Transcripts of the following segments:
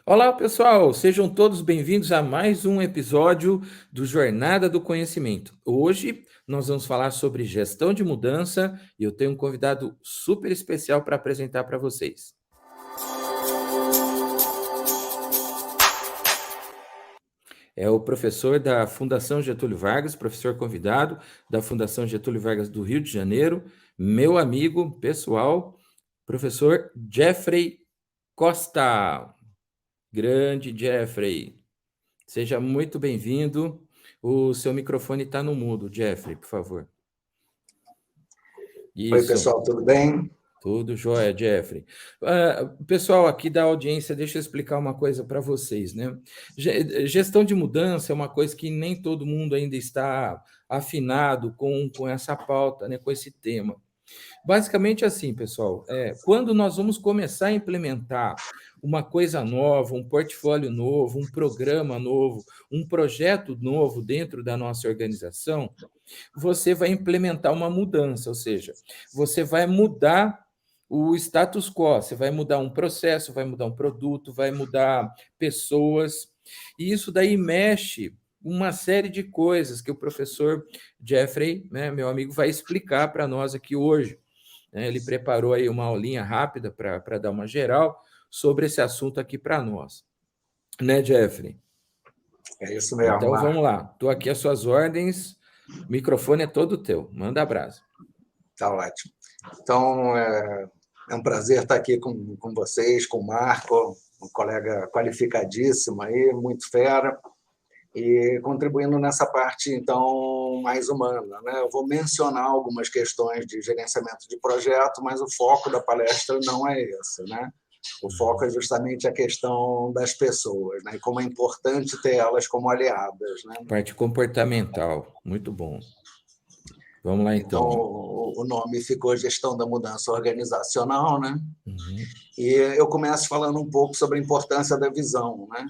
Olá, pessoal! Sejam todos bem-vindos a mais um episódio do Jornada do Conhecimento. Hoje nós vamos falar sobre gestão de mudança e eu tenho um convidado super especial para apresentar para vocês. É o professor da Fundação Getúlio Vargas, professor convidado da Fundação Getúlio Vargas do Rio de Janeiro, meu amigo pessoal, professor Jeffrey Costa. Grande Jeffrey. Seja muito bem-vindo. O seu microfone está no mudo, Jeffrey, por favor. Oi, Isso, pessoal, tudo bem? tudo jóia, Jeffrey. Pessoal aqui da audiência, deixa eu explicar uma coisa para vocês, né? Gestão de mudança é uma coisa que nem todo mundo ainda está afinado com essa pauta, né, com esse tema. Basicamente assim, pessoal, quando nós vamos começar a implementar uma coisa nova, um portfólio novo, um programa novo, um projeto novo dentro da nossa organização, você vai implementar uma mudança, ou seja, você vai mudar o status quo, você vai mudar um processo, vai mudar um produto, vai mudar pessoas, e isso daí mexe uma série de coisas que o professor Jeffrey, né, meu amigo, vai explicar para nós aqui hoje. Ele preparou aí uma aulinha rápida para dar uma geral sobre esse assunto aqui para nós. Né, Jeffrey? É isso mesmo, Então vamos Marco. lá. Estou aqui às suas ordens. O microfone é todo teu. Manda abraço. Tá ótimo. Então, é um prazer estar aqui com vocês, com o Marco, um colega qualificadíssimo aí, muito fera, e contribuindo nessa parte, então, mais humana, né? Eu vou mencionar algumas questões de gerenciamento de projeto, mas o foco da palestra não é esse, né? O foco é justamente a questão das pessoas, né? E como é importante ter elas como aliadas, né? Parte comportamental. Muito bom. Vamos lá Então, então. o nome ficou Gestão da Mudança Organizacional, né? Uhum. E eu começo falando um pouco sobre a importância da visão, né?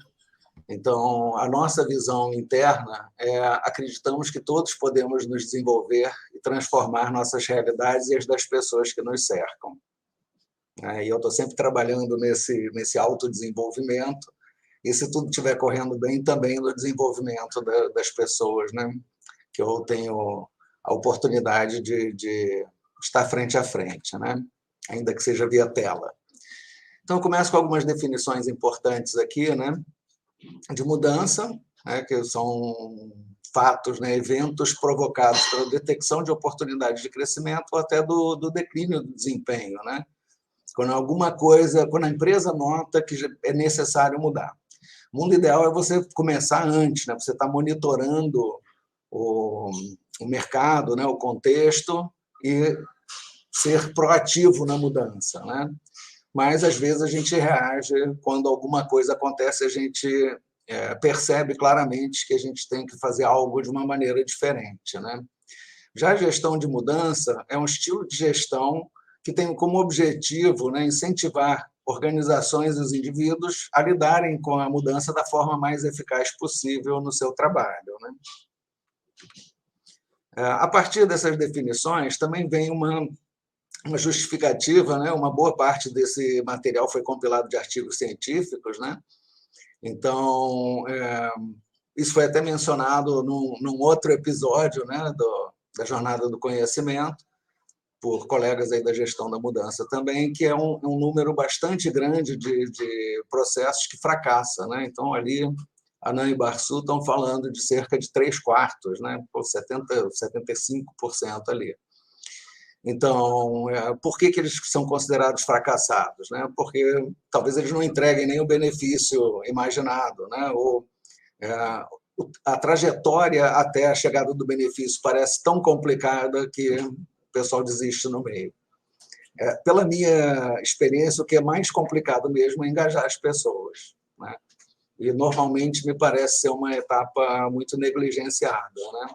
Então, a nossa visão interna acreditamos que todos podemos nos desenvolver e transformar nossas realidades e as das pessoas que nos cercam. E eu estou sempre trabalhando nesse autodesenvolvimento, e se tudo estiver correndo bem, também no desenvolvimento das pessoas, né? Que eu tenho a oportunidade de estar frente a frente, né? Ainda que seja via tela. Então, eu começo com algumas definições importantes aqui, né? De mudança, né? Que são fatos, né? Eventos provocados pela detecção de oportunidades de crescimento ou até do declínio do desempenho, né? Quando a empresa nota que é necessário mudar. O mundo ideal é você começar antes, né? Você está monitorando o, o mercado, né? O contexto, e ser proativo na mudança, né? Mas às vezes a gente reage quando alguma coisa acontece, a gente percebe claramente que a gente tem que fazer algo de uma maneira diferente, né? Já a gestão de mudança é um estilo de gestão que tem como objetivo, né, incentivar organizações e os indivíduos a lidarem com a mudança da forma mais eficaz possível no seu trabalho, né? A partir dessas definições, também vem uma justificativa, né? Uma boa parte desse material foi compilado de artigos científicos, né? Então, isso foi até mencionado num outro episódio, né? Da Jornada do Conhecimento, por colegas aí da gestão da mudança também, que é um número bastante grande de processos que fracassa, né? Então, ali, Anand e Barsu estão falando de cerca de 3/4, né? 75% ali. Então, por que eles são considerados fracassados, né? Porque talvez eles não entreguem nem o benefício imaginado, né? Ou a trajetória até a chegada do benefício parece tão complicada que o pessoal desiste no meio. Pela minha experiência, o que é mais complicado mesmo é engajar as pessoas, né? E normalmente me parece ser uma etapa muito negligenciada, né?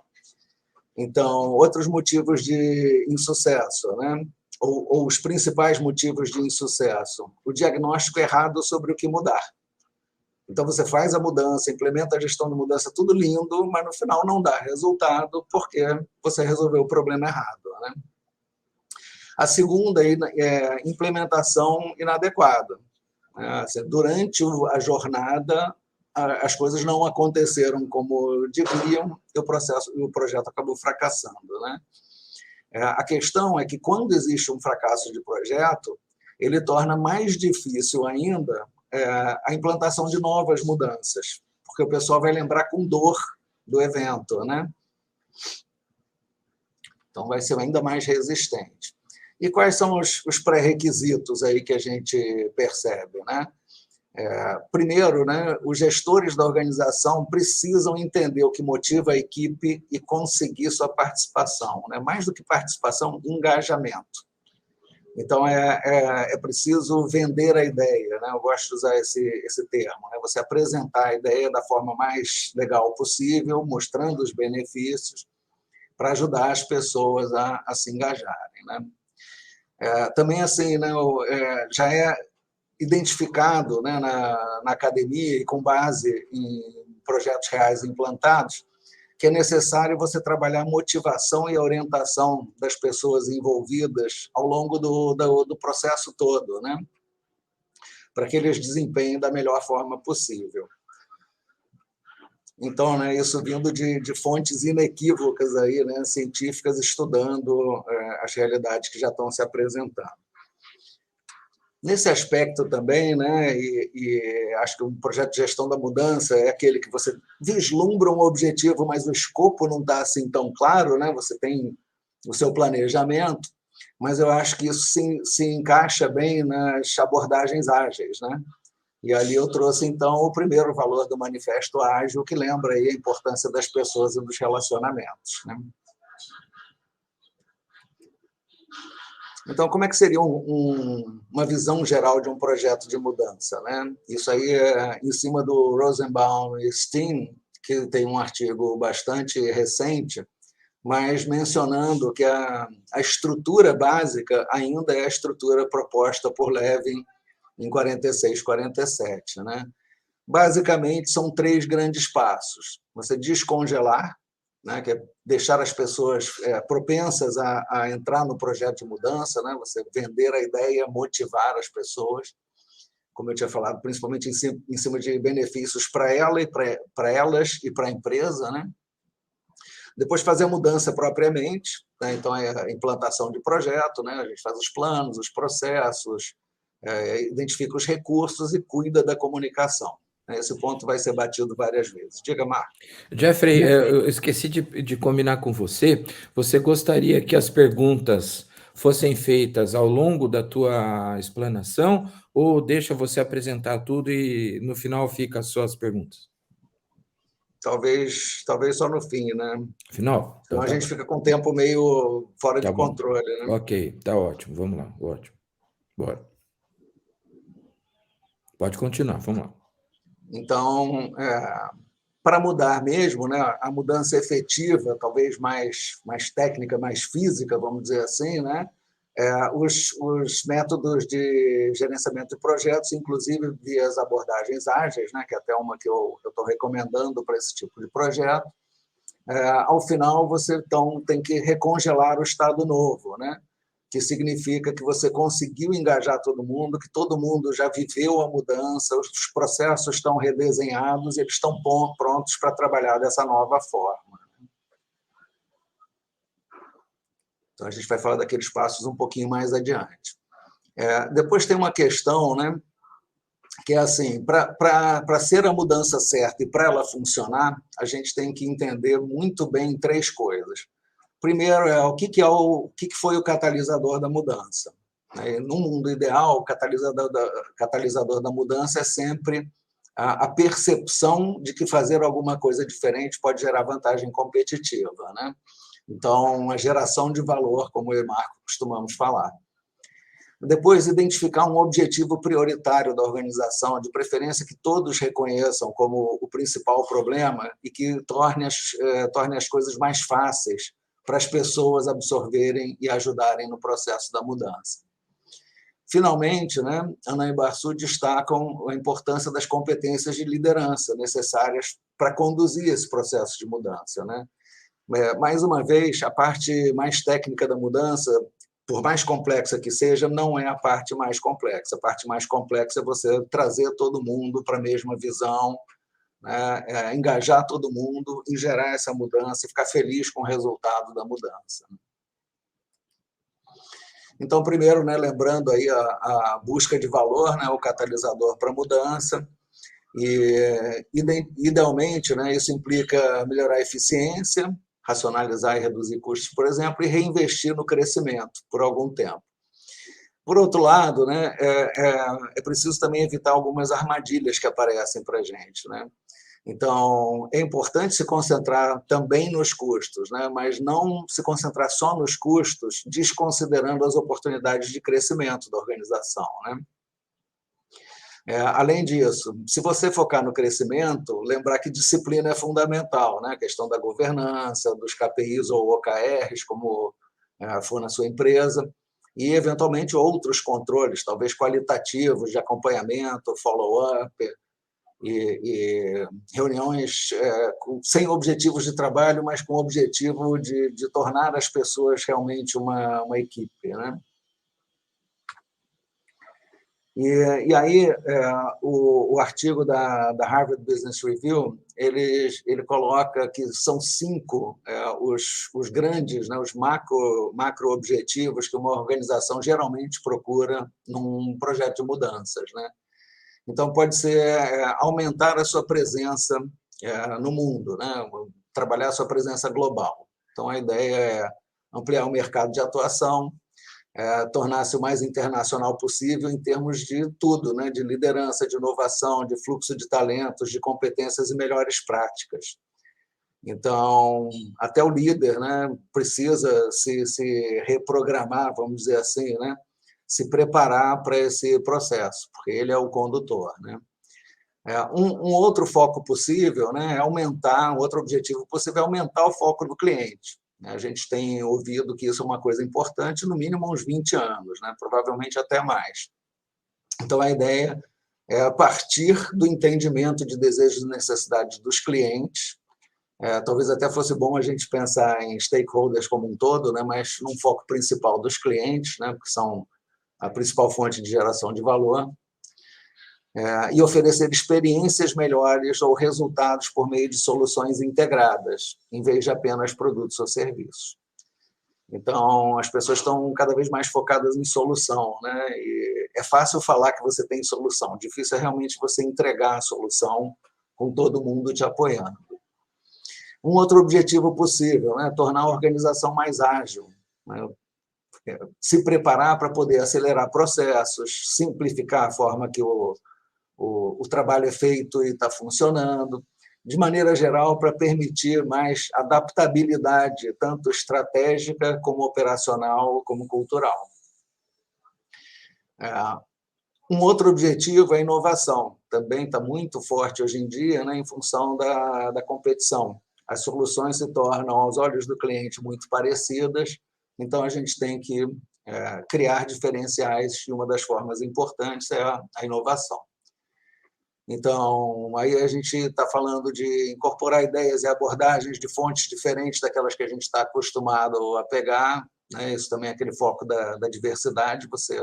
Então, outros motivos de insucesso, né? Ou os principais motivos de insucesso: o diagnóstico errado sobre o que mudar. Então, você faz a mudança, implementa a gestão de mudança, tudo lindo, mas no final não dá resultado porque você resolveu o problema errado, né? A segunda é implementação inadequada. Assim, durante a jornada, as coisas não aconteceram como deviam e o projeto acabou fracassando, né? A questão é que, quando existe um fracasso de projeto, ele torna mais difícil ainda a implantação de novas mudanças, porque o pessoal vai lembrar com dor do evento, né? Então, vai ser ainda mais resistente. E quais são os pré-requisitos aí que a gente percebe, né? Primeiro, né, os gestores da organização precisam entender o que motiva a equipe e conseguir sua participação, né? Mais do que participação, engajamento. Então, é preciso vender a ideia, né? Eu gosto de usar esse termo, né? Você apresentar a ideia da forma mais legal possível, mostrando os benefícios, para ajudar as pessoas a se engajarem, né? Também, assim, né, já é identificado, né, na academia e com base em projetos reais implantados, que é necessário você trabalhar a motivação e a orientação das pessoas envolvidas ao longo do processo todo, né, para que eles desempenhem da melhor forma possível. Então, né, isso vindo de fontes inequívocas aí, né, científicas estudando as realidades que já estão se apresentando. Nesse aspecto também, né, e acho que o projeto de gestão da mudança é aquele que você vislumbra um objetivo, mas o escopo não está assim tão claro, né? Você tem o seu planejamento, mas eu acho que isso se encaixa bem nas abordagens ágeis, né? E ali eu trouxe, então, o primeiro valor do Manifesto Ágil, que lembra aí a importância das pessoas e dos relacionamentos, né? Então, como é que seria uma visão geral de um projeto de mudança, né? Isso aí é em cima do Rosenbaum e Steen, que tem um artigo bastante recente, mas mencionando que a estrutura básica ainda é a estrutura proposta por Levin em 46, 47, né? Basicamente, são 3 grandes passos. Você descongelar, né, que é deixar as pessoas propensas a entrar no projeto de mudança, né, você vender a ideia, motivar as pessoas, como eu tinha falado, principalmente em cima de benefícios para ela e para elas e para a empresa, né? Depois fazer a mudança propriamente, né? Então é a implantação de projeto, né? A gente faz os planos, os processos, identifica os recursos e cuida da comunicação. Esse ponto vai ser batido várias vezes. Diga, Marco. Jeffrey, eu esqueci de combinar com você. Você gostaria que as perguntas fossem feitas ao longo da tua explanação ou deixa você apresentar tudo e no final fica só as perguntas? Talvez só no fim, né? Final? Então Senão a tá gente bom. fica com o tempo meio fora Tá de bom. controle, né? Ok, tá ótimo. Vamos lá, ótimo. Bora. Pode continuar, vamos lá. Então, para mudar mesmo, né, a mudança efetiva, talvez mais técnica, mais física, vamos dizer assim, né, os métodos de gerenciamento de projetos, inclusive via as abordagens ágeis, né, que é até uma que eu estou recomendando para esse tipo de projeto, ao final você então tem que recongelar o estado novo, né, que significa que você conseguiu engajar todo mundo, que todo mundo já viveu a mudança, os processos estão redesenhados, eles estão prontos para trabalhar dessa nova forma. Então, a gente vai falar daqueles passos um pouquinho mais adiante. Depois tem uma questão, né, que é assim, para ser a mudança certa e para ela funcionar, a gente tem que entender muito bem 3 coisas. Primeiro o que foi o catalisador da mudança. No mundo ideal, o catalisador da mudança é sempre a percepção de que fazer alguma coisa diferente pode gerar vantagem competitiva, né? Então, a geração de valor, como eu e Marco costumamos falar. Depois, identificar um objetivo prioritário da organização, de preferência que todos reconheçam como o principal problema e que torne as coisas mais fáceis para as pessoas absorverem e ajudarem no processo da mudança. Finalmente, né, Ana e Barsu destacam a importância das competências de liderança necessárias para conduzir esse processo de mudança, né? Mais uma vez, a parte mais técnica da mudança por mais complexa que seja, não é a parte mais complexa. A parte mais complexa é você trazer todo mundo para a mesma visão, né? Engajar todo mundo e gerar essa mudança e ficar feliz com o resultado da mudança. Então, primeiro, né, lembrando aí a busca de valor, né, o catalisador para a mudança, e idealmente, né, isso implica melhorar a eficiência, racionalizar e reduzir custos, por exemplo, e reinvestir no crescimento por algum tempo. Por outro lado, né, é preciso também evitar algumas armadilhas que aparecem para a gente, né? Então, é importante se concentrar também nos custos, né? Mas não se concentrar só nos custos, desconsiderando as oportunidades de crescimento da organização, né? Além disso, se você focar no crescimento, lembrar que disciplina é fundamental, né? A questão da governança, dos KPIs ou OKRs, como for na sua empresa, e, eventualmente, outros controles, talvez qualitativos, de acompanhamento, follow-up, e reuniões sem objetivos de trabalho, mas com o objetivo de tornar as pessoas realmente uma equipe, né? E aí, o artigo da Harvard Business Review, ele coloca que são 5 os grandes, né, os macro objetivos que uma organização geralmente procura num projeto de mudanças, né? Então, pode ser aumentar a sua presença no mundo, né? Trabalhar a sua presença global. Então, a ideia é ampliar o mercado de atuação, tornar-se o mais internacional possível em termos de tudo, né? De liderança, de inovação, de fluxo de talentos, de competências e melhores práticas. Então, até o líder, né, precisa se reprogramar, vamos dizer assim, né? Se preparar para esse processo, porque ele é o condutor, né? Um outro foco possível, né, é aumentar, um outro objetivo possível é aumentar o foco do cliente. A gente tem ouvido que isso é uma coisa importante, no mínimo há uns 20 anos, né, provavelmente até mais. Então, a ideia é, a partir do entendimento de desejos e necessidades dos clientes, talvez até fosse bom a gente pensar em stakeholders como um todo, né, mas num foco principal dos clientes, né, que são a principal fonte de geração de valor, e oferecer experiências melhores ou resultados por meio de soluções integradas, em vez de apenas produtos ou serviços. Então, as pessoas estão cada vez mais focadas em solução, né? E é fácil falar que você tem solução, difícil é realmente você entregar a solução com todo mundo te apoiando. Um outro objetivo possível, né? Tornar a organização mais ágil, né? Se preparar para poder acelerar processos, simplificar a forma que o trabalho é feito e está funcionando, de maneira geral, para permitir mais adaptabilidade, tanto estratégica, como operacional, como cultural. Um outro objetivo é a inovação, também está muito forte hoje em dia, né, em função da competição. As soluções se tornam, aos olhos do cliente, muito parecidas, então a gente tem que criar diferenciais, e uma das formas importantes é a inovação. Então, aí a gente está falando de incorporar ideias e abordagens de fontes diferentes daquelas que a gente está acostumado a pegar, né? Isso também é aquele foco da diversidade, você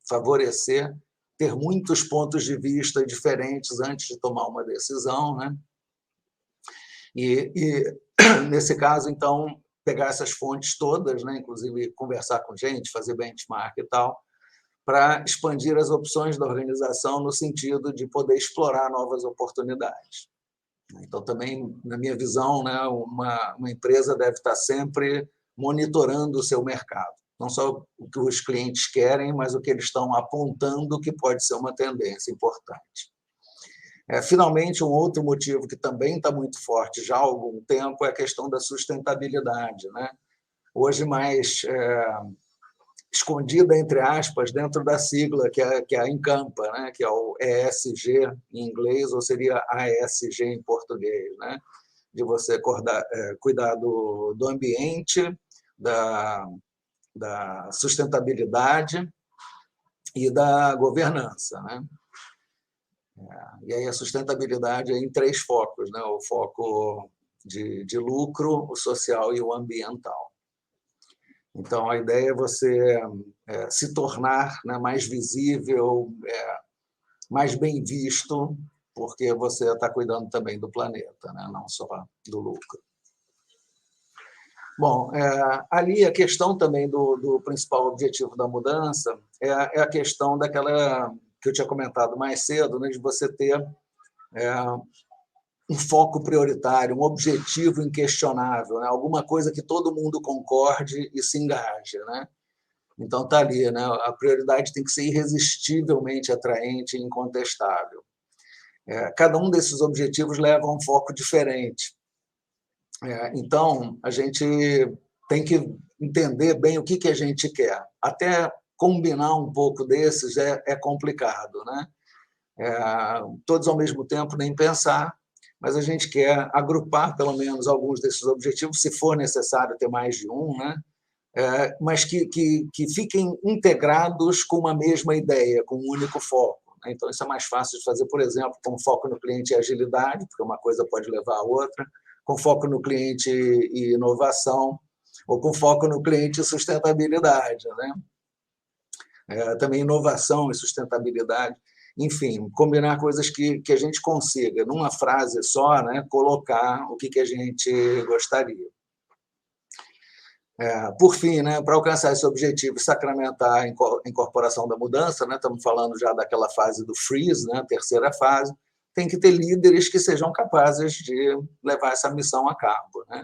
favorecer, ter muitos pontos de vista diferentes antes de tomar uma decisão, né? E nesse caso, então, pegar essas fontes todas, né? Inclusive conversar com gente, fazer benchmark e tal, para expandir as opções da organização no sentido de poder explorar novas oportunidades. Então, também, na minha visão, né, uma empresa deve estar sempre monitorando o seu mercado. Não só o que os clientes querem, mas o que eles estão apontando que pode ser uma tendência importante. Finalmente, um outro motivo que também está muito forte já há algum tempo é a questão da sustentabilidade, né? Hoje, mais escondida, entre aspas, dentro da sigla que é a Encampa, né? Que é o ESG em inglês, ou seria ASG em português, né? De você cuidar do ambiente, da sustentabilidade e da governança, né? E aí a sustentabilidade é em 3 focos, né? O foco de lucro, o social e o ambiental. Então, a ideia é você se tornar, né, mais visível, mais bem visto, porque você está cuidando também do planeta, né, não só do lucro. Bom, ali a questão também do principal objetivo da mudança é a questão daquela que eu tinha comentado mais cedo, né, de você ter um foco prioritário, um objetivo inquestionável, né, alguma coisa que todo mundo concorde e se engaje, né? Então está ali, né, a prioridade tem que ser irresistivelmente atraente e incontestável. Cada um desses objetivos leva a um foco diferente. Então, a gente tem que entender bem o que a gente quer. Até combinar um pouco desses é complicado, né? Todos ao mesmo tempo, nem pensar, mas a gente quer agrupar pelo menos alguns desses objetivos, se for necessário ter mais de um, né? Mas que fiquem integrados com uma mesma ideia, com um único foco. Então, isso é mais fácil de fazer, por exemplo, com foco no cliente e agilidade, porque uma coisa pode levar a outra, com foco no cliente e inovação, ou com foco no cliente e sustentabilidade, né? Também inovação e sustentabilidade. Enfim, combinar coisas que a gente consiga, numa frase só, né, colocar o que a gente gostaria. Por fim, né, para alcançar esse objetivo e sacramentar a incorporação da mudança, né, estamos falando já daquela fase do freeze, né, a terceira fase, tem que ter líderes que sejam capazes de levar essa missão a cabo, né?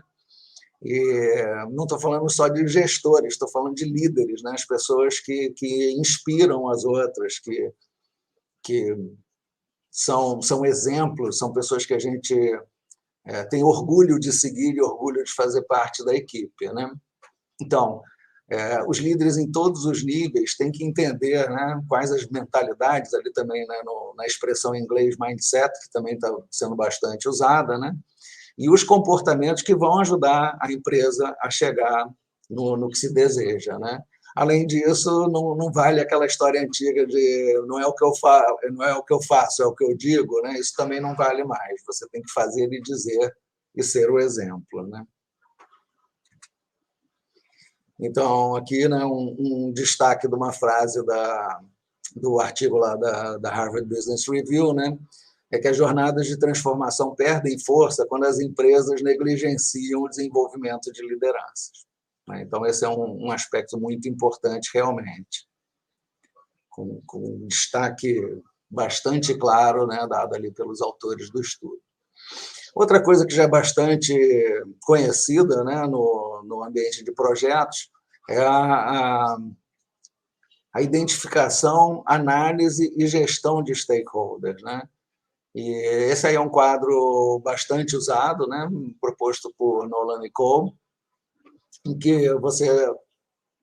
E não estou falando só de gestores, estou falando de líderes, né, as pessoas que inspiram as outras, que são exemplos, são pessoas que a gente tem orgulho de seguir e orgulho de fazer parte da equipe, né? Então, os líderes em todos os níveis têm que entender, né, quais as mentalidades, ali também, né, na expressão em inglês mindset, que também está sendo bastante usada, né, e os comportamentos que vão ajudar a empresa a chegar no que se deseja, né? Além disso, não vale aquela história antiga de não é o que eu faço, não é o que eu faço, é o que eu digo, né? Isso também não vale mais. Você tem que fazer e dizer e ser o exemplo, né? Então, aqui, né, um destaque de uma frase do artigo lá da Harvard Business Review, né, é que as jornadas de transformação perdem força quando as empresas negligenciam o desenvolvimento de lideranças. Então, esse é um aspecto muito importante, realmente, com um destaque bastante claro, né, dado ali pelos autores do estudo. Outra coisa que já é bastante conhecida, né, no ambiente de projetos é a identificação, análise e gestão de stakeholders, né? E esse aí é um quadro bastante usado, né, proposto por Nolan e Cole, em que você,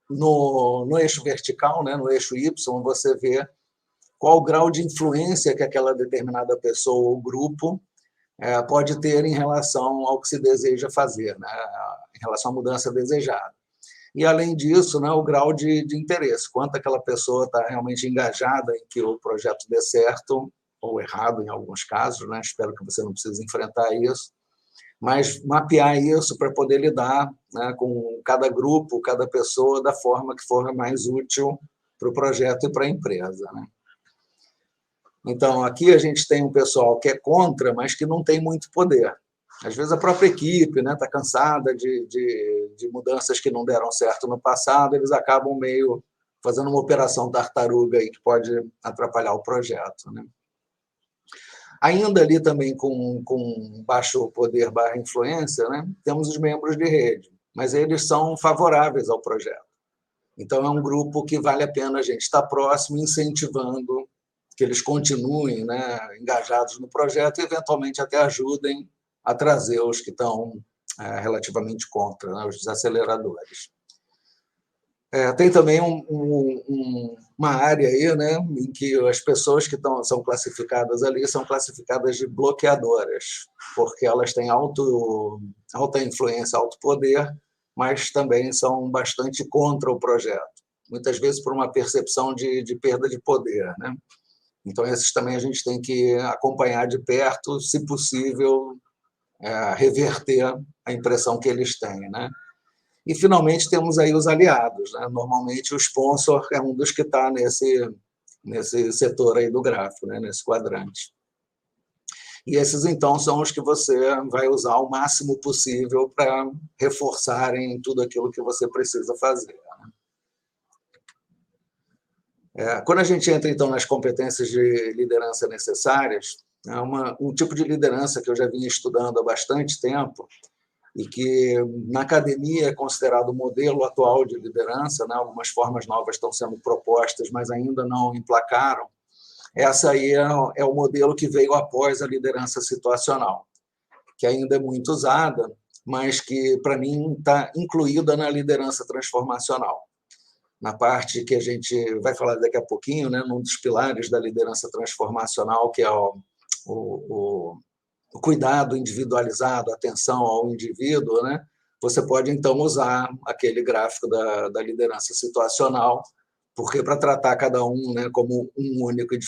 no eixo vertical, né, no eixo Y, você vê qual o grau de influência que aquela determinada pessoa ou grupo pode ter em relação ao que se deseja fazer, né, em relação à mudança desejada. E, além disso, né, o grau de interesse, quanto aquela pessoa está realmente engajada em que o projeto dê certo, ou errado em alguns casos, né? Espero que você não precise enfrentar isso, mas mapear isso para poder lidar, né, com cada grupo, cada pessoa, da forma que for mais útil para o projeto e para a empresa, né? Então, aqui a gente tem um pessoal que é contra, mas que não tem muito poder. Às vezes a própria equipe, né, está cansada de mudanças que não deram certo no passado, eles acabam meio fazendo uma operação tartaruga aí que pode atrapalhar o projeto, né? Ainda ali também com baixo poder barra influência, né, temos os membros de rede, mas eles são favoráveis ao projeto. Então, é um grupo que vale a pena a gente estar próximo, incentivando que eles continuem, né, engajados no projeto e, eventualmente, até ajudem a trazer os que estão relativamente contra, né, os desaceleradores. Tem também uma área aí, né, em que as pessoas que são classificadas ali são classificadas de bloqueadoras, porque elas têm alta influência, alto poder, mas também são bastante contra o projeto, muitas vezes por uma percepção de perda de poder, né? Então, esses também a gente tem que acompanhar de perto, se possível, reverter a impressão que eles têm, né? E, finalmente, temos aí os aliados, né? Normalmente, o sponsor é um dos que está nesse setor aí do gráfico, né? Nesse quadrante. E esses, então, são os que você vai usar o máximo possível para reforçarem tudo aquilo que você precisa fazer. Quando a gente entra, então, nas competências de liderança necessárias, é um tipo de liderança que eu já vinha estudando há bastante tempo e que, na academia, é considerado o modelo atual de liderança, né? Algumas formas novas estão sendo propostas, mas ainda não emplacaram. Essa aí é o modelo que veio após a liderança situacional, que ainda é muito usada, mas que, para mim, está incluída na liderança transformacional. Na parte que a gente vai falar daqui a pouquinho, né, num dos pilares da liderança transformacional, que é o cuidado individualizado, a atenção ao indivíduo, né, você pode, então, usar aquele gráfico da liderança situacional, porque para tratar cada um, né, como um único e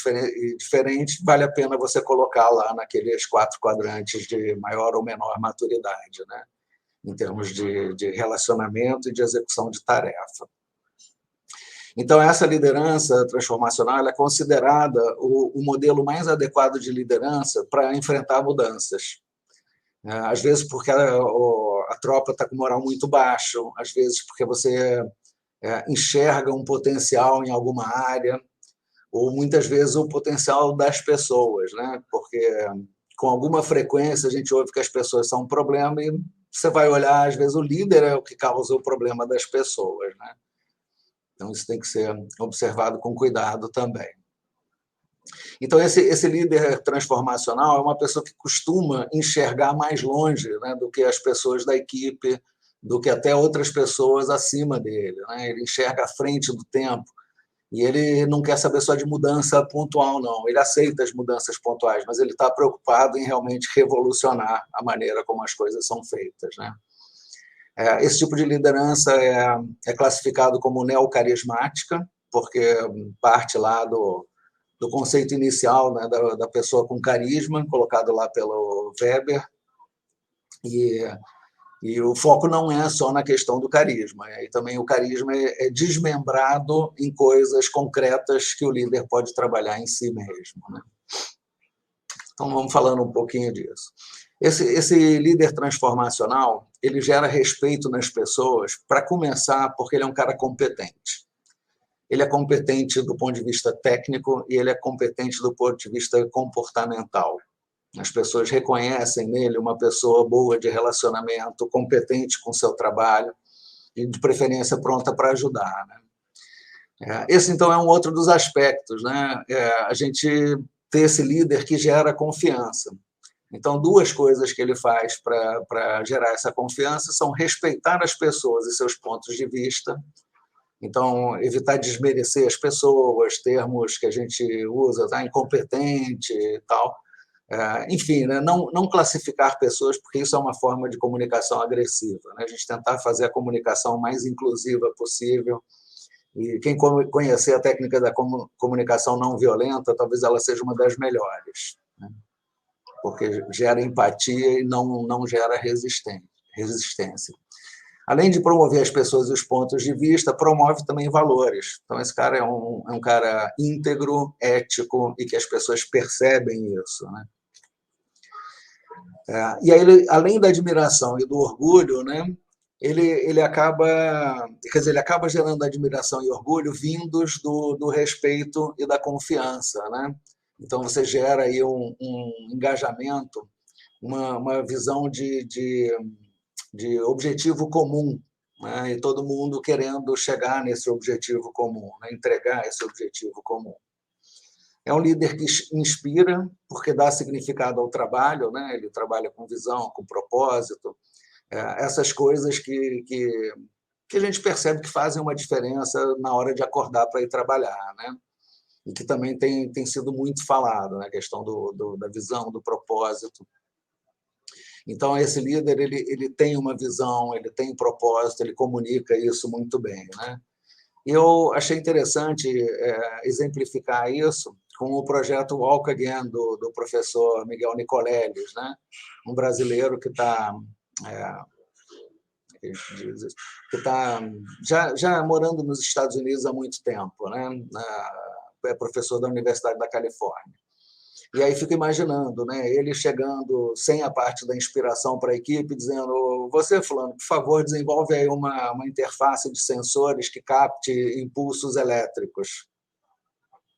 diferente, vale a pena você colocar lá naqueles 4 quadrantes de maior ou menor maturidade, né, em termos de relacionamento e de execução de tarefa. Então, essa liderança transformacional é considerada o modelo mais adequado de liderança para enfrentar mudanças. Às vezes porque a tropa está com moral muito baixo, às vezes porque você enxerga um potencial em alguma área, ou muitas vezes o potencial das pessoas, né? Porque com alguma frequência a gente ouve que as pessoas são um problema e você vai olhar, às vezes o líder é o que causa o problema das pessoas, né? Então, isso tem que ser observado com cuidado também. Então, esse líder transformacional é uma pessoa que costuma enxergar mais longe, né, do que as pessoas da equipe, do que até outras pessoas acima dele, né? Ele enxerga à frente do tempo e ele não quer saber só de mudança pontual, não. Ele aceita as mudanças pontuais, mas ele está preocupado em realmente revolucionar a maneira como as coisas são feitas, né? Esse tipo de liderança é classificado como neocarismática, porque parte lá do conceito inicial, né, da pessoa com carisma, colocado lá pelo Weber, e o foco não é só na questão do carisma, e também o carisma é desmembrado em coisas concretas que o líder pode trabalhar em si mesmo, né? Então, vamos falando um pouquinho disso. Esse líder transformacional, ele gera respeito nas pessoas, para começar, porque ele é um cara competente. Ele é competente do ponto de vista técnico e ele é competente do ponto de vista comportamental. As pessoas reconhecem nele uma pessoa boa de relacionamento, competente com o seu trabalho e, de preferência, pronta para ajudar, né? Esse, então, é um outro dos aspectos, né? A gente ter esse líder que gera confiança. Então, 2 coisas que ele faz para gerar essa confiança são respeitar as pessoas e seus pontos de vista. Então, evitar desmerecer as pessoas, termos que a gente usa, tá? Incompetente e tal. Enfim, né? Não classificar pessoas, porque isso é uma forma de comunicação agressiva, né? A gente tentar fazer a comunicação mais inclusiva possível. E quem conhecer a técnica da comunicação não violenta, talvez ela seja uma das melhores, né? Porque gera empatia e não gera resistência. Além de promover as pessoas e os pontos de vista, promove também valores. Então, esse cara é um cara íntegro, ético, e que as pessoas percebem isso, né? E aí, ele, além da admiração e do orgulho, né, ele acaba gerando admiração e orgulho vindos do respeito e da confiança, né? Então, você gera aí um engajamento, uma visão de objetivo comum, né? E todo mundo querendo chegar nesse objetivo comum, né? Entregar esse objetivo comum. É um líder que inspira, porque dá significado ao trabalho, né? Ele trabalha com visão, com propósito, essas coisas que a gente percebe que fazem uma diferença na hora de acordar para ir trabalhar, né? E que também tem sido muito falado, né? A questão da visão, do propósito. Então, esse líder ele tem uma visão, ele tem um propósito, ele comunica isso muito bem, né? E eu achei interessante exemplificar isso com o projeto Walk Again, do professor Miguel Nicoleles, né? Um brasileiro que está que a gente diz isso, que está já morando nos Estados Unidos há muito tempo, né? É professor da Universidade da Califórnia. E aí fico imaginando, né, ele chegando sem a parte da inspiração para a equipe, dizendo: você, fulano, por favor, desenvolve aí uma interface de sensores que capte impulsos elétricos.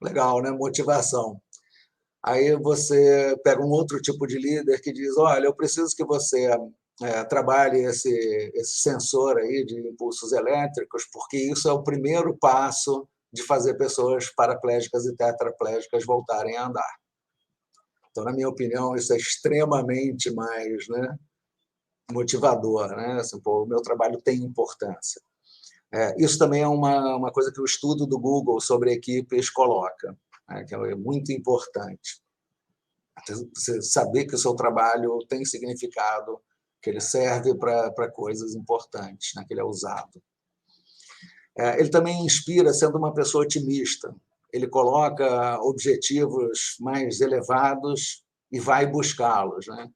Legal, né? Motivação. Aí você pega um outro tipo de líder que diz: olha, eu preciso que você trabalhe esse sensor aí de impulsos elétricos, porque isso é o primeiro passo de fazer pessoas paraplégicas e tetraplégicas voltarem a andar. Então, na minha opinião, isso é extremamente mais, né, motivador, né? Assim, pô, o meu trabalho tem importância. Isso também é uma coisa que o estudo do Google sobre equipes coloca, né, que é muito importante. Você saber que o seu trabalho tem significado, que ele serve para coisas importantes, né, que ele é usado. Ele também inspira sendo uma pessoa otimista. Ele coloca objetivos mais elevados e vai buscá-los, né?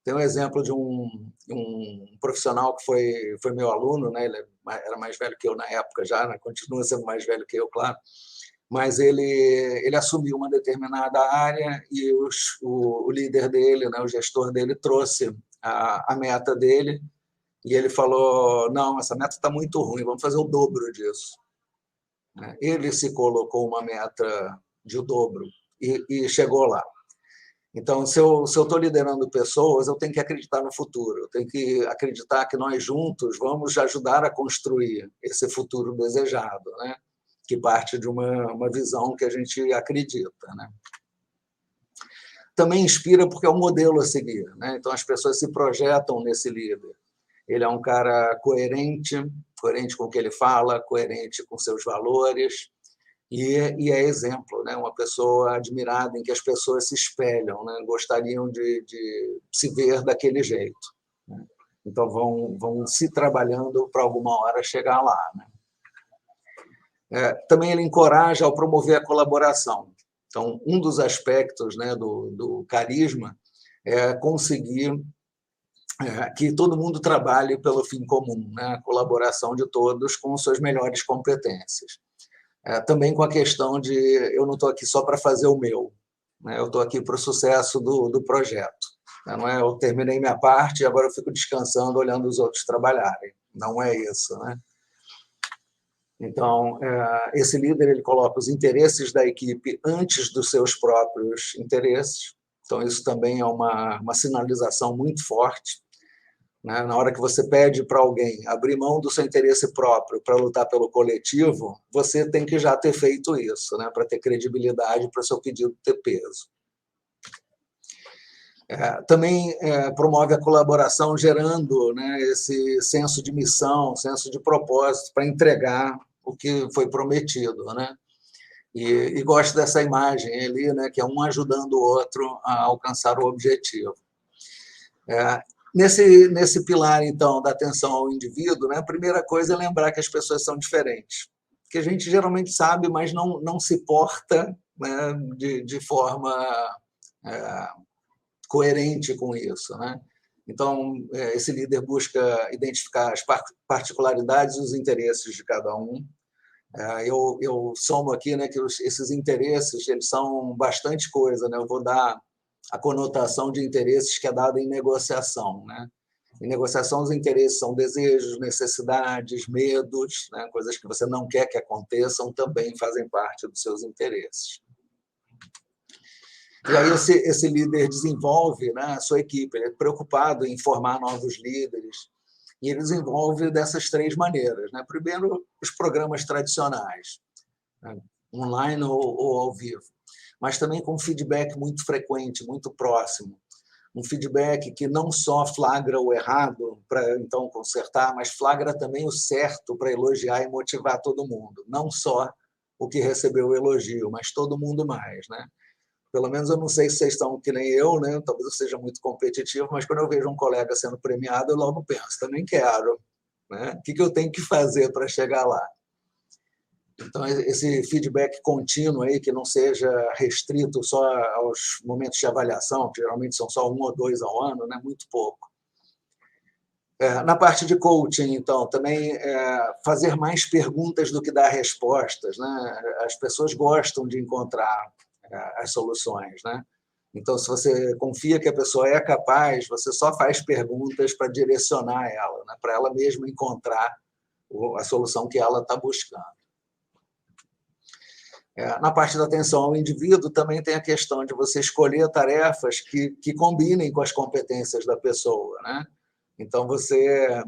Tem um exemplo de um profissional que foi meu aluno, né? Ele era mais velho que eu na época já, né? Continua sendo mais velho que eu, claro, mas ele assumiu uma determinada área e o líder dele, né, o gestor dele, trouxe a meta dele e ele falou: não, essa meta está muito ruim, vamos fazer o dobro disso. Ele se colocou uma meta de o dobro e chegou lá. Então, se eu estou liderando pessoas, eu tenho que acreditar no futuro, eu tenho que acreditar que nós juntos vamos ajudar a construir esse futuro desejado, né? Que parte de uma visão que a gente acredita, né? Também inspira porque é um modelo a seguir, né? Então, as pessoas se projetam nesse líder. Ele é um cara coerente com o que ele fala, coerente com seus valores, e é exemplo, né? Uma pessoa admirada em que as pessoas se espelham, né? Gostariam de se ver daquele jeito, né? Então vão se trabalhando para alguma hora chegar lá, né? Também ele encoraja ao promover a colaboração. Então, um dos aspectos, né, do carisma é conseguir que todo mundo trabalhe pelo fim comum, né? A colaboração de todos com suas melhores competências. Também com a questão de eu não estou aqui só para fazer o meu, né? Eu estou aqui para o sucesso do projeto. Não é eu terminei minha parte e agora eu fico descansando olhando os outros trabalharem. Não é isso, né? Então, esse líder ele coloca os interesses da equipe antes dos seus próprios interesses. Então, isso também é uma sinalização muito forte, né? Na hora que você pede para alguém abrir mão do seu interesse próprio para lutar pelo coletivo, você tem que já ter feito isso, né? Para ter credibilidade, para o seu pedido ter peso. Também promove a colaboração, gerando, né, esse senso de missão, senso de propósito para entregar o que foi prometido, né? E gosto dessa imagem ali, né, que é um ajudando o outro a alcançar o objetivo. Nesse pilar, então, da atenção ao indivíduo, né, a primeira coisa é lembrar que as pessoas são diferentes, que a gente geralmente sabe, mas não se porta, né, de forma coerente com isso, né? Então, esse líder busca identificar as particularidades e os interesses de cada um. Eu somo aqui, né, que esses interesses eles são bastante coisa, né? Eu vou dar a conotação de interesses que é dada em negociação, né? Em negociação, os interesses são desejos, necessidades, medos, né? Coisas que você não quer que aconteçam também fazem parte dos seus interesses. E aí esse líder desenvolve, né, a sua equipe, ele é preocupado em formar novos líderes, e ele desenvolve dessas três maneiras, né? Primeiro, os programas tradicionais, né, online ou ao vivo, mas também com feedback muito frequente, muito próximo. Um feedback que não só flagra o errado para então consertar, mas flagra também o certo para elogiar e motivar todo mundo. Não só o que recebeu o elogio, mas todo mundo mais, né? Pelo menos eu não sei se vocês estão que nem eu, né? Talvez eu seja muito competitivo, mas quando eu vejo um colega sendo premiado, eu logo penso, também quero, né? O que eu tenho que fazer para chegar lá? Então, esse feedback contínuo aí, que não seja restrito só aos momentos de avaliação, que geralmente são só 1 ou 2 ao ano, né? Muito pouco. Na parte de coaching, então, também fazer mais perguntas do que dar respostas, né? As pessoas gostam de encontrar as soluções, né? Então, se você confia que a pessoa é capaz, você só faz perguntas para direcionar ela, né? Para ela mesma encontrar a solução que ela está buscando. Na parte da atenção ao indivíduo, também tem a questão de você escolher tarefas que combinem com as competências da pessoa, né? Então, você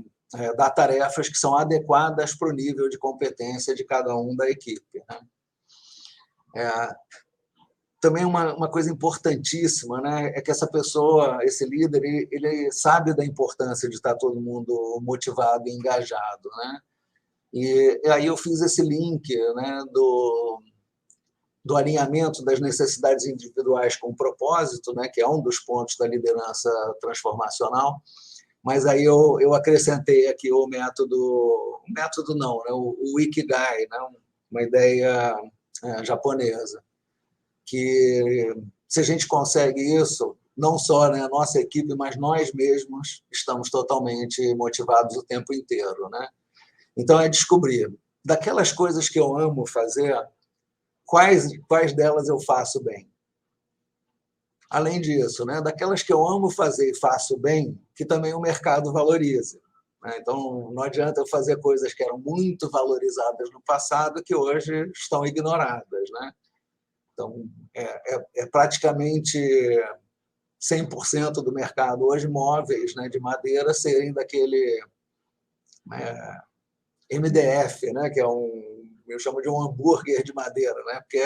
dá tarefas que são adequadas para o nível de competência de cada um da equipe, né? Também uma coisa importantíssima, né, é que essa pessoa, esse líder, ele sabe da importância de estar todo mundo motivado e engajado, né? E aí eu fiz esse link, né, do alinhamento das necessidades individuais com o propósito, né, que é um dos pontos da liderança transformacional, mas aí eu acrescentei aqui o método não, né, o Ikigai, né, uma ideia japonesa, que se a gente consegue isso, não só, né, a nossa equipe, mas nós mesmos estamos totalmente motivados o tempo inteiro, né? Então, é descobrir daquelas coisas que eu amo fazer, quais delas eu faço bem. Além disso, né, daquelas que eu amo fazer e faço bem, que também o mercado valorize. Então, não adianta eu fazer coisas que eram muito valorizadas no passado que hoje estão ignoradas, né? Então, é praticamente 100% do mercado hoje móveis, né, de madeira serem daquele MDF, né, que eu chamo de um hambúrguer de madeira, né, porque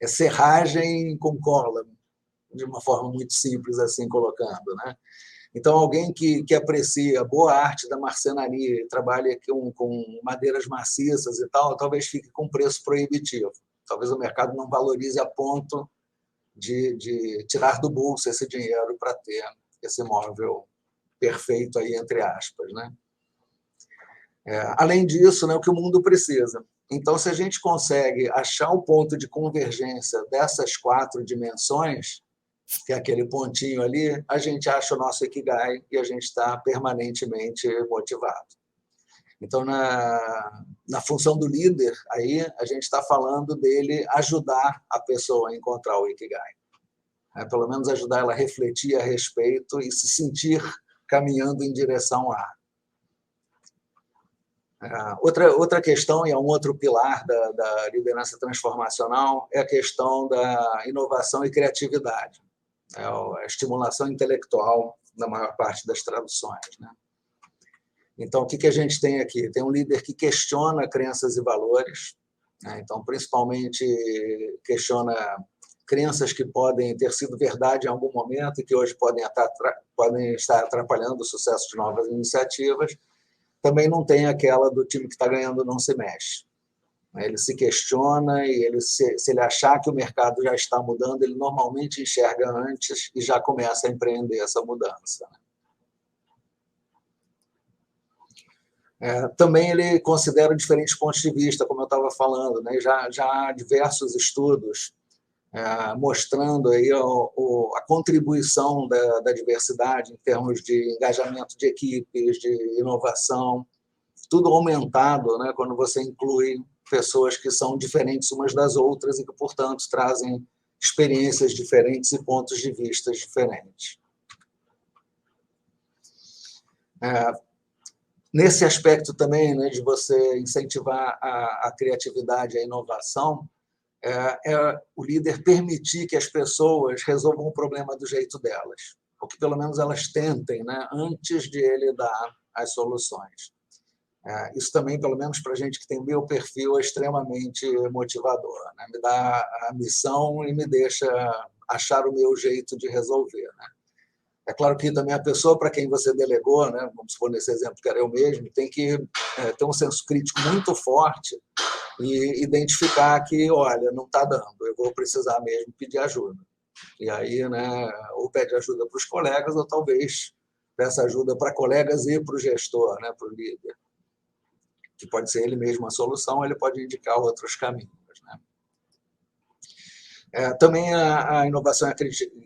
é serragem com cola, de uma forma muito simples, assim, colocando, né? Então, alguém que aprecia boa arte da marcenaria e trabalha com madeiras maciças e tal, talvez fique com preço proibitivo. Talvez o mercado não valorize a ponto de tirar do bolso esse dinheiro para ter esse móvel perfeito, aí, entre aspas, né? Além disso, né, o que o mundo precisa. Então, se a gente consegue achar o ponto de convergência dessas 4 dimensões, que é aquele pontinho ali, a gente acha o nosso Ikigai e a gente está permanentemente motivado. Então, na função do líder, aí a gente está falando dele ajudar a pessoa a encontrar o Ikigai. Pelo menos ajudar ela a refletir a respeito e se sentir caminhando em direção a. Outra questão, e é um outro pilar da liderança transformacional, é a questão da inovação e criatividade. A estimulação intelectual na maior parte das traduções, né? Então, o que a gente tem aqui? Tem um líder que questiona crenças e valores, né? Então, principalmente, questiona crenças que podem ter sido verdade em algum momento e que hoje podem estar atrapalhando o sucesso de novas iniciativas. Também não tem aquela do time que está ganhando não se mexe. Ele se questiona e se ele achar que o mercado já está mudando, ele normalmente enxerga antes e já começa a empreender essa mudança. Também ele considera diferentes pontos de vista, como eu estava falando, né? Já há diversos estudos mostrando aí a contribuição da diversidade em termos de engajamento de equipes, de inovação, tudo aumentado, né, quando você inclui pessoas que são diferentes umas das outras e que, portanto, trazem experiências diferentes e pontos de vista diferentes. Nesse aspecto também, né, de você incentivar a criatividade e a inovação, o líder permitir que as pessoas resolvam o problema do jeito delas, ou que pelo menos elas tentem, né, antes de ele dar as soluções. Isso também, pelo menos para a gente que tem o meu perfil, é extremamente motivador, né? Me dá a missão e me deixa achar o meu jeito de resolver, né? É claro que também a pessoa para quem você delegou, né, vamos supor nesse exemplo que era eu mesmo, tem que ter um senso crítico muito forte e identificar que, olha, não está dando, eu vou precisar mesmo pedir ajuda. E aí, né, ou pede ajuda para os colegas, ou talvez peça ajuda para colegas e para o gestor, né, para o líder, que pode ser ele mesmo a solução, ele pode indicar outros caminhos, né? Também a inovação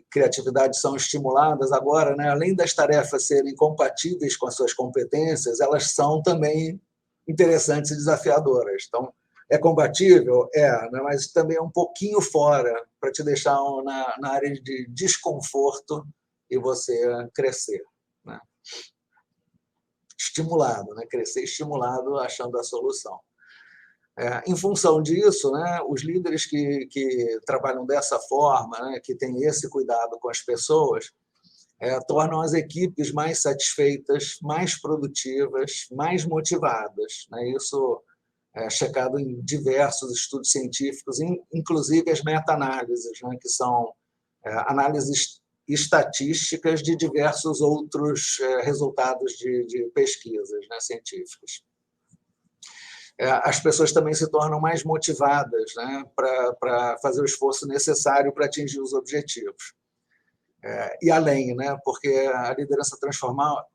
criatividade são estimuladas agora, né? Além das tarefas serem compatíveis com as suas competências, elas são também interessantes e desafiadoras. Então, é compatível? Né? Mas também é um pouquinho fora, para te deixar na área de desconforto e você crescer. Né? Estimulado, né? Crescer estimulado, achando a solução. Em função disso, né, os líderes que trabalham dessa forma, né, que têm esse cuidado com as pessoas, tornam as equipes mais satisfeitas, mais produtivas, mais motivadas. Né? Isso é checado em diversos estudos científicos, inclusive as meta-análises, né, que são análises estatísticas de diversos outros resultados de pesquisas, né, científicas. As pessoas também se tornam mais motivadas, né, para fazer o esforço necessário para atingir os objetivos. E além, né, porque a liderança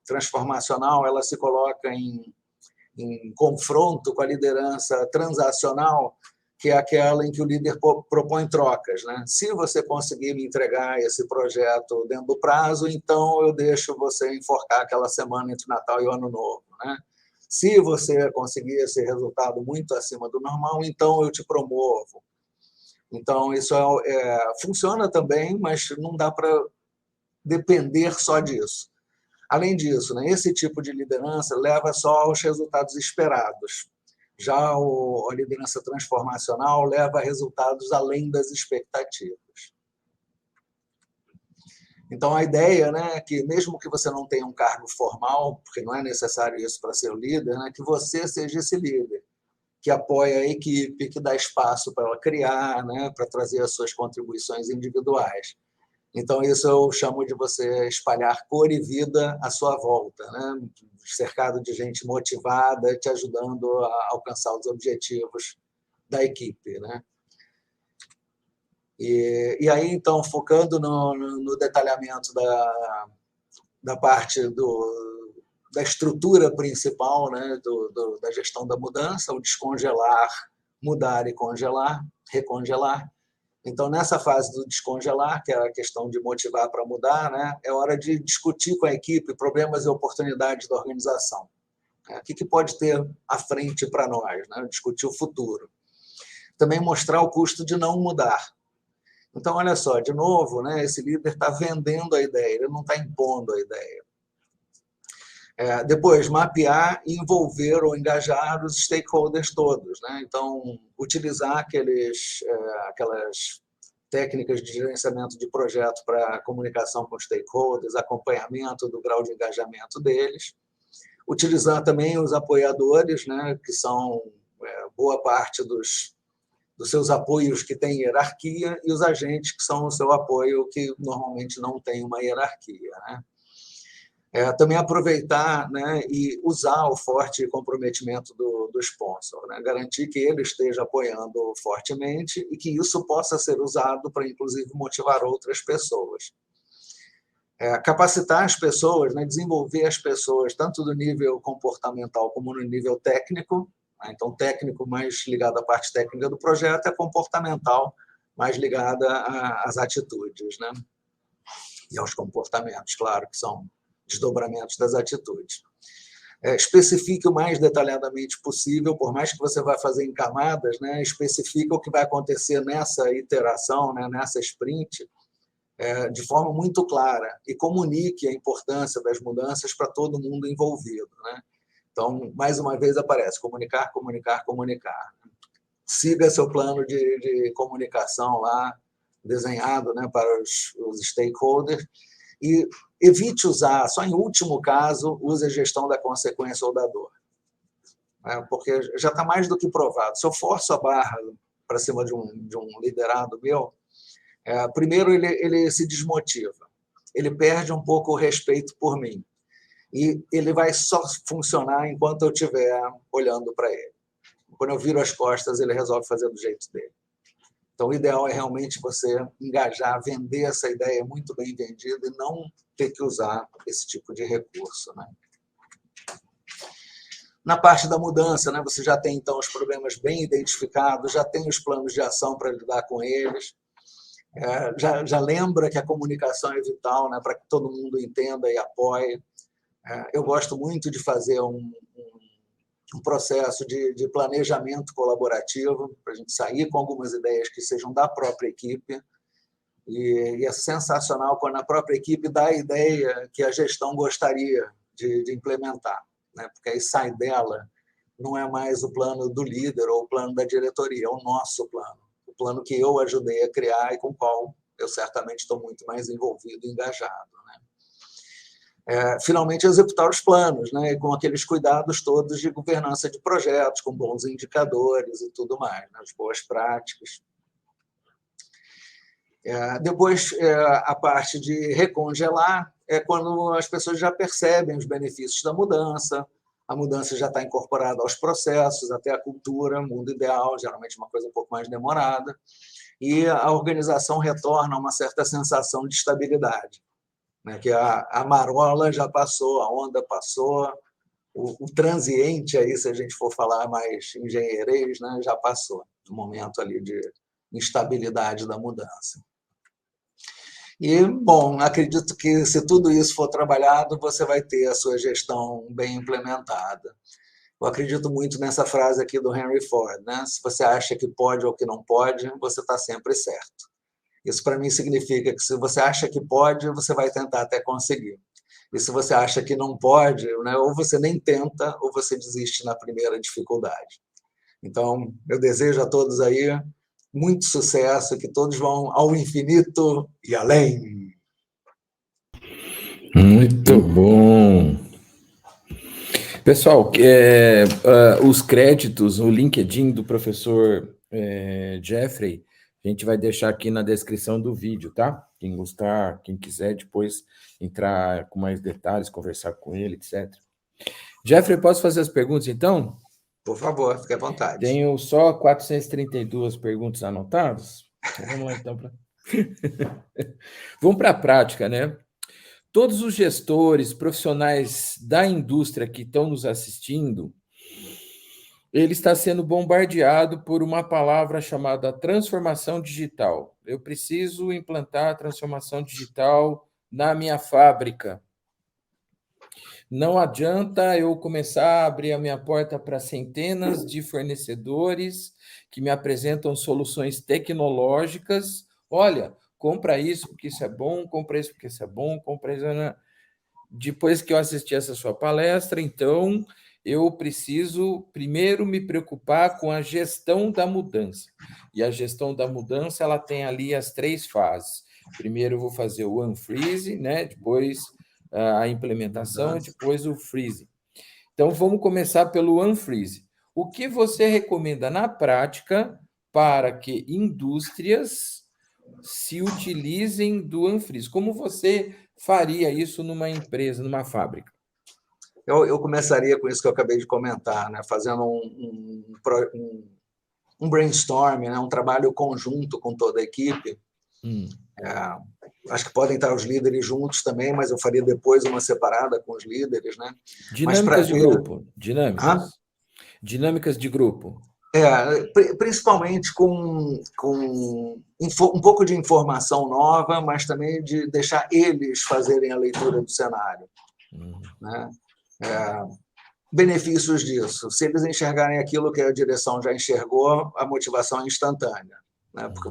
transformacional ela se coloca em confronto com a liderança transacional, que é aquela em que o líder propõe trocas. Né? Se você conseguir me entregar esse projeto dentro do prazo, então eu deixo você enforcar aquela semana entre Natal e o Ano Novo. Né? Se você conseguir esse resultado muito acima do normal, então eu te promovo. Então, isso funciona também, mas não dá para depender só disso. Além disso, né, esse tipo de liderança leva só aos resultados esperados. Já a liderança transformacional leva a resultados além das expectativas. Então, a ideia, né, é que, mesmo que você não tenha um cargo formal, porque não é necessário isso para ser o líder, né, que você seja esse líder, que apoia a equipe, que dá espaço para ela criar, né, para trazer as suas contribuições individuais. Então, isso eu chamo de você espalhar cor e vida à sua volta, né? Cercado de gente motivada, te ajudando a alcançar os objetivos da equipe. Né? E aí, então, focando no detalhamento da parte da estrutura principal, né? Da gestão da mudança, o descongelar, mudar e congelar, recongelar. Então, nessa fase do descongelar, que é a questão de motivar para mudar, né, é hora de discutir com a equipe problemas e oportunidades da organização. O que pode ter à frente para nós? Né? Discutir o futuro. Também mostrar o custo de não mudar. Então, olha só, de novo, né, esse líder está vendendo a ideia, ele não está impondo a ideia. Depois, mapear, envolver ou engajar os stakeholders todos. Né? Então, utilizar aquelas técnicas de gerenciamento de projeto para comunicação com os stakeholders, acompanhamento do grau de engajamento deles. Utilizar também os apoiadores, né? Que são boa parte dos seus apoios que têm hierarquia, e os agentes, que são o seu apoio, que normalmente não tem uma hierarquia. Né? Também aproveitar, né, e usar o forte comprometimento do sponsor, né? Garantir que ele esteja apoiando fortemente e que isso possa ser usado para, inclusive, motivar outras pessoas. Capacitar as pessoas, né, desenvolver as pessoas, tanto do nível comportamental como no nível técnico. Né? Então, técnico mais ligado à parte técnica do projeto, comportamental mais ligada às atitudes, né? E aos comportamentos, claro, que são desdobramentos das atitudes. Especifique o mais detalhadamente possível, por mais que você vá fazer em camadas, né, especifique o que vai acontecer nessa iteração, né, nessa sprint, de forma muito clara, e comunique a importância das mudanças para todo mundo envolvido. Né? Então, mais uma vez aparece comunicar, comunicar, comunicar. Siga seu plano de comunicação lá, desenhado, né, para os stakeholders, e evite usar, só em último caso, use a gestão da consequência ou da dor. Porque já está mais do que provado. Se eu forço a barra para cima de um liderado meu, primeiro ele se desmotiva, ele perde um pouco o respeito por mim, e ele vai só funcionar enquanto eu estiver olhando para ele. Quando eu viro as costas, ele resolve fazer do jeito dele. Então, o ideal é realmente você engajar, vender essa ideia muito bem vendida e não ter que usar esse tipo de recurso. Né? Na parte da mudança, né, você já tem, então, os problemas bem identificados, já tem os planos de ação para lidar com eles. já lembra que a comunicação é vital, né, para que todo mundo entenda e apoie. Eu gosto muito de fazer um processo de planejamento colaborativo, para a gente sair com algumas ideias que sejam da própria equipe. E é sensacional quando a própria equipe dá a ideia que a gestão gostaria de implementar, né? Porque aí sai dela, não é mais o plano do líder ou o plano da diretoria, é o nosso plano, o plano que eu ajudei a criar e com o qual eu certamente estou muito mais envolvido e engajado, né? Finalmente, executar os planos, né? Com aqueles cuidados todos de governança de projetos, com bons indicadores e tudo mais, né? As boas práticas. Depois, a parte de recongelar é quando as pessoas já percebem os benefícios da mudança, a mudança já está incorporada aos processos, até a cultura, mundo ideal, geralmente uma coisa um pouco mais demorada, e a organização retorna a uma certa sensação de estabilidade, né? Que a marola já passou, a onda passou, o transiente, aí, se a gente for falar mais engenheirês, né, já passou, no momento ali de instabilidade da mudança. E, bom, acredito que se tudo isso for trabalhado, você vai ter a sua gestão bem implementada. Eu acredito muito nessa frase aqui do Henry Ford, né? Se você acha que pode ou que não pode, você está sempre certo. Isso, para mim, significa que se você acha que pode, você vai tentar até conseguir. E se você acha que não pode, né, ou você nem tenta, ou você desiste na primeira dificuldade. Então, eu desejo a todos aí muito sucesso, que todos vão ao infinito e além. Muito bom. Pessoal, os créditos, o LinkedIn do professor Jeffrey, a gente vai deixar aqui na descrição do vídeo, tá? Quem gostar, quem quiser depois entrar com mais detalhes, conversar com ele, etc. Jeffrey, posso fazer as perguntas, então? Por favor, fique à vontade. Tenho só 432 perguntas anotadas. Vamos lá, então. Vamos para a prática, né? Todos os gestores, profissionais da indústria que estão nos assistindo, ele está sendo bombardeado por uma palavra chamada transformação digital. Eu preciso implantar a transformação digital na minha fábrica. Não adianta eu começar a abrir a minha porta para centenas de fornecedores que me apresentam soluções tecnológicas. Olha, compra isso porque isso é bom, compra isso porque isso é bom, compra isso. Depois que eu assisti essa sua palestra, então eu preciso primeiro me preocupar com a gestão da mudança. E a gestão da mudança, ela tem ali as 3 fases. Primeiro eu vou fazer o unfreeze, né? Depois a implementação e depois o freeze. Então vamos começar pelo unfreeze. O que você recomenda na prática para que indústrias se utilizem do unfreeze? Como você faria isso numa empresa, numa fábrica? Eu começaria com isso que eu acabei de comentar, né? Fazendo um brainstorm, né? Um trabalho conjunto com toda a equipe. Acho que podem estar os líderes juntos também, mas eu faria depois uma separada com os líderes, né? Dinâmicas de grupo. Dinâmicas. Dinâmicas de grupo. Principalmente com um pouco de informação nova, mas também de deixar eles fazerem a leitura do cenário. Né? Benefícios disso. Se eles enxergarem aquilo que a direção já enxergou, a motivação é instantânea. Né? Porque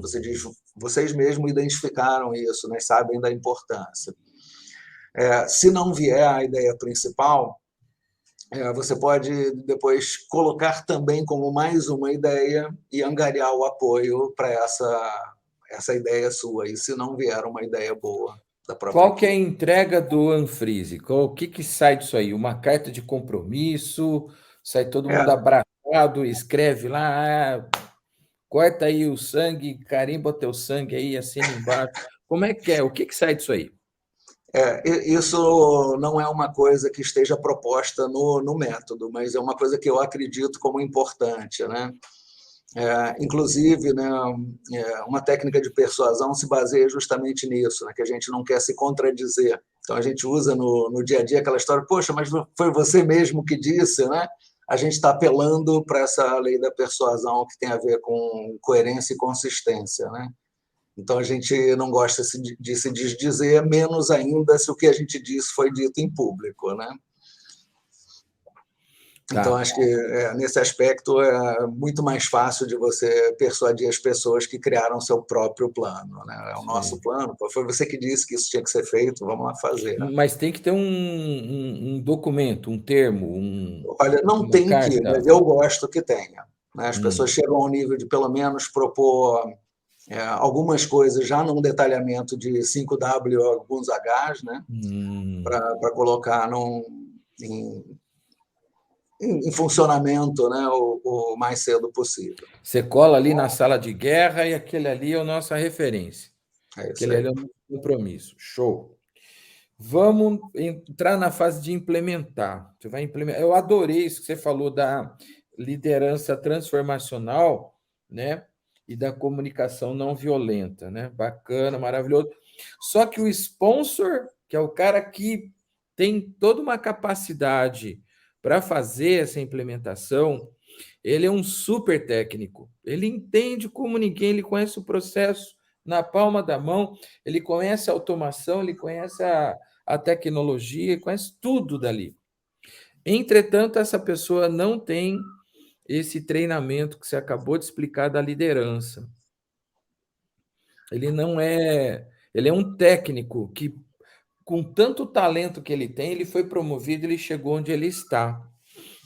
vocês mesmos identificaram isso, né? Sabem da importância. Se não vier a ideia principal, você pode depois colocar também como mais uma ideia e angariar o apoio para essa ideia sua, e se não vier uma ideia boa da própria Qual que é a equipe. entrega do unfreeze? O que sai disso aí? Uma carta de compromisso? Sai todo mundo abraçado, escreve lá, corta aí o sangue, carimba teu sangue aí, assina embaixo. Como é que é? O que sai disso aí? Isso não é uma coisa que esteja proposta no método, mas é uma coisa que eu acredito como importante, né? Inclusive, né, uma técnica de persuasão se baseia justamente nisso, né, que a gente não quer se contradizer. Então, a gente usa no dia a dia aquela história, poxa, mas foi você mesmo que disse, né? A gente está apelando para essa lei da persuasão que tem a ver com coerência e consistência, né? Então, a gente não gosta de se desdizer, menos ainda se o que a gente disse foi dito em público, né? Então, Tá. acho que nesse aspecto é muito mais fácil de você persuadir as pessoas que criaram seu próprio plano, né? É o nosso Sim. plano, pô, foi você que disse que isso tinha que ser feito, vamos lá fazer. Mas tem que ter um documento, um termo, Olha, não uma tem que, carta. mas eu gosto que tenha, né? As pessoas Hum, chegam ao nível de, pelo menos, propor algumas coisas já num detalhamento de 5W, alguns Hs, né? hum. Para colocar em, em funcionamento, né? O mais cedo possível. Você cola ali na sala de guerra e aquele ali é a nossa referência. É isso Aquele ali aí. é o nosso compromisso. Show. Vamos entrar na fase de implementar. Você vai implementar. Eu adorei isso que você falou da liderança transformacional, né? E da comunicação não violenta, né? Bacana, maravilhoso. Só que o sponsor, que é o cara que tem toda uma capacidade para fazer essa implementação, ele é um super técnico. Ele entende como ninguém, ele conhece o processo na palma da mão, ele conhece a automação, ele conhece a tecnologia, conhece tudo dali. Entretanto, essa pessoa não tem esse treinamento que você acabou de explicar da liderança. Ele não é, ele é um técnico que, com tanto talento que ele tem, ele foi promovido, ele chegou onde ele está.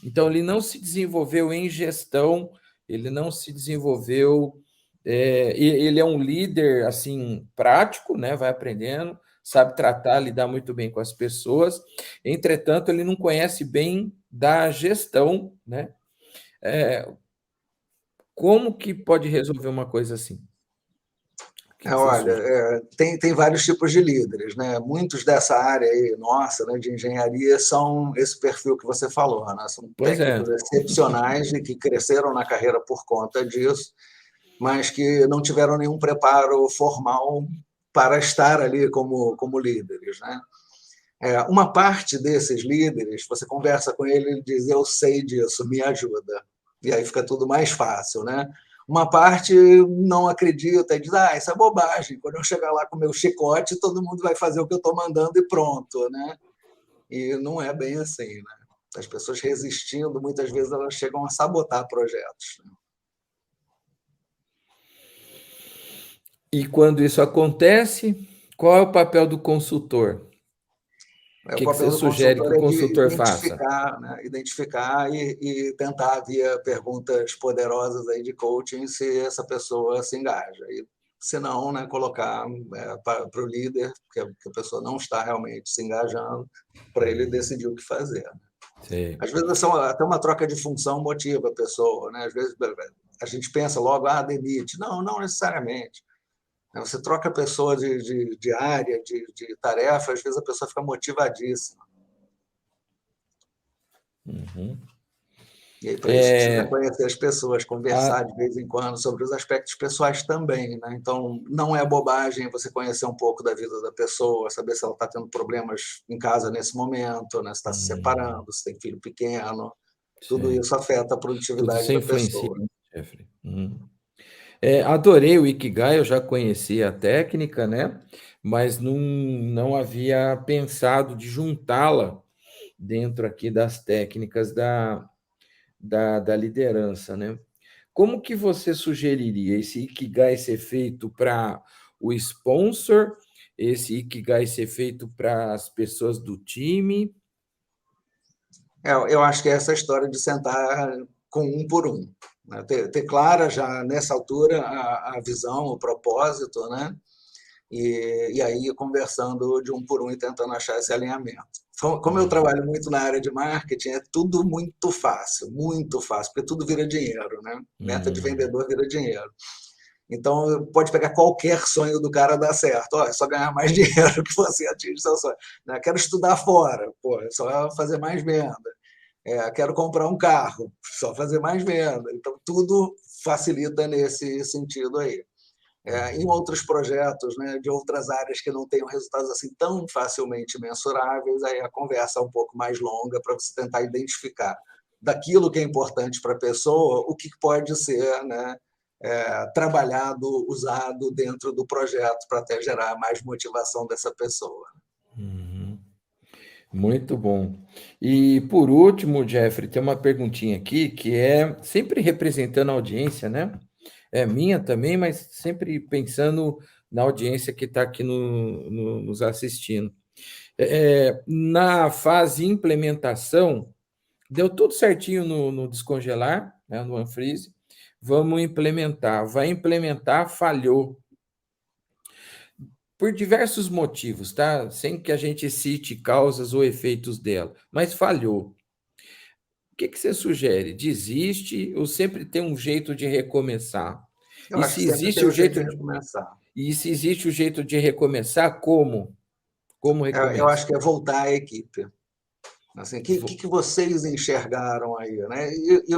Então, ele não se desenvolveu em gestão, ele não se desenvolveu. Ele é um líder assim prático, né? Vai aprendendo, sabe tratar, lidar muito bem com as pessoas. Entretanto, ele não conhece bem da gestão, né? É, como que pode resolver uma coisa assim? O que que você Olha, sugere? tem vários tipos de líderes, né? Muitos dessa área aí, nossa, né, de engenharia, são esse perfil que você falou, né? São Pois é. técnicos excepcionais e que cresceram na carreira por conta disso, mas que não tiveram nenhum preparo formal para estar ali como líderes, né? Uma parte desses líderes, você conversa com ele, ele diz: eu sei disso, me ajuda. E aí fica tudo mais fácil, né? Uma parte não acredita e diz: isso é bobagem. Quando eu chegar lá com o meu chicote, todo mundo vai fazer o que eu estou mandando e pronto, né? E não é bem assim, né? As pessoas resistindo, muitas vezes elas chegam a sabotar projetos. E quando isso acontece, qual é o papel do consultor? O O que que papel você do sugere que consultor o é de consultor faça? identificar, né? Identificar e tentar, via perguntas poderosas aí de coaching, se essa pessoa se engaja. E, se não, né, colocar para o líder, que a pessoa não está realmente se engajando, para ele decidir o que fazer. Sei. Às vezes, até uma troca de função motiva a pessoa. Né? Às vezes, a gente pensa logo, demite. Não, não necessariamente. Você troca a pessoa de área, de tarefa, às vezes a pessoa fica motivadíssima. Uhum. E aí, para isso, precisa É, conhecer as pessoas, conversar a- de vez em quando sobre os aspectos pessoais também. Né? Então, não é bobagem você conhecer um pouco da vida da pessoa, saber se ela está tendo problemas em casa nesse momento, né? Se está se separando, se tem filho pequeno. Tudo sei. isso afeta a Tudo produtividade isso da influencia, pessoa. né, Jeffrey? Adorei o Ikigai, eu já conhecia a técnica, né? Mas não havia pensado de juntá-la dentro aqui das técnicas da liderança, né? Como que você sugeriria esse Ikigai ser feito para o sponsor, esse Ikigai ser feito para as pessoas do time? Eu acho que é essa história de sentar com um por um. Né? Ter clara já nessa altura a visão, o propósito, né? E aí conversando de um por um e tentando achar esse alinhamento. Como eu Uhum. trabalho muito na área de marketing, é tudo muito fácil, porque tudo vira dinheiro, né? Meta de Hum, vendedor vira dinheiro. Então, pode pegar qualquer sonho do cara dar certo. Ó, é só ganhar mais dinheiro que você atinge seu sonho. Né? Quero estudar fora, pô, é só fazer mais venda. Quero comprar um carro, só fazer mais venda. Então, tudo facilita nesse sentido aí. Em uhum. outros projetos, né, de outras áreas que não tenham resultados assim tão facilmente mensuráveis, aí a conversa é um pouco mais longa para você tentar identificar daquilo que é importante para a pessoa, o que pode ser, né, trabalhado, usado dentro do projeto para até gerar mais motivação dessa pessoa. Uhum. Muito bom. E por último, Jeffrey, tem uma perguntinha aqui que é sempre representando a audiência, né? É minha também, mas sempre pensando na audiência que está aqui nos assistindo. Na fase implementação, deu tudo certinho no descongelar, né, no unfreeze. Vamos implementar. Vai implementar, falhou. Por diversos motivos, tá? Sem que a gente cite causas ou efeitos dela, mas falhou. O que você sugere? Desiste ou sempre tem um jeito de recomeçar? Eu E acho que se sempre tem existe o o jeito jeito de de, recomeçar. e se existe o jeito de recomeçar, como? Como Eu recomeça? acho que é voltar à equipe. Assim, que vocês enxergaram aí, né? E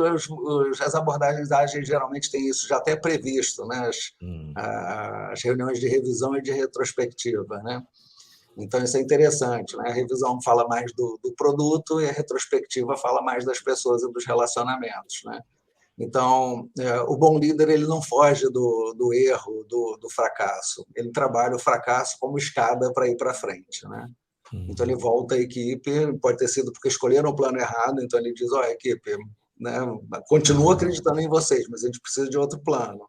as abordagens ágeis geralmente têm isso já até previsto, né? Hum, As reuniões de revisão e de retrospectiva, né? Então isso é interessante, né? A revisão fala mais do produto e a retrospectiva fala mais das pessoas e dos relacionamentos, né? Então, o bom líder ele não foge do erro, do fracasso. Ele trabalha o fracasso como escada para ir para frente, né? Então ele uhum, volta à equipe, pode ter sido porque escolheram o plano errado, então ele diz, ó, equipe, né, continua acreditando em vocês, mas a gente precisa de outro plano.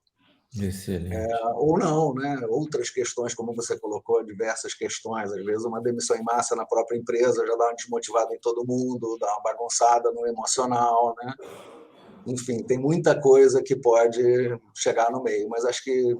excelente. Ou não, né? Outras questões, como você colocou, diversas questões, às vezes uma demissão em massa na própria empresa já dá uma desmotivada em todo mundo, dá uma bagunçada no emocional, né? Enfim, tem muita coisa que pode chegar no meio, mas acho que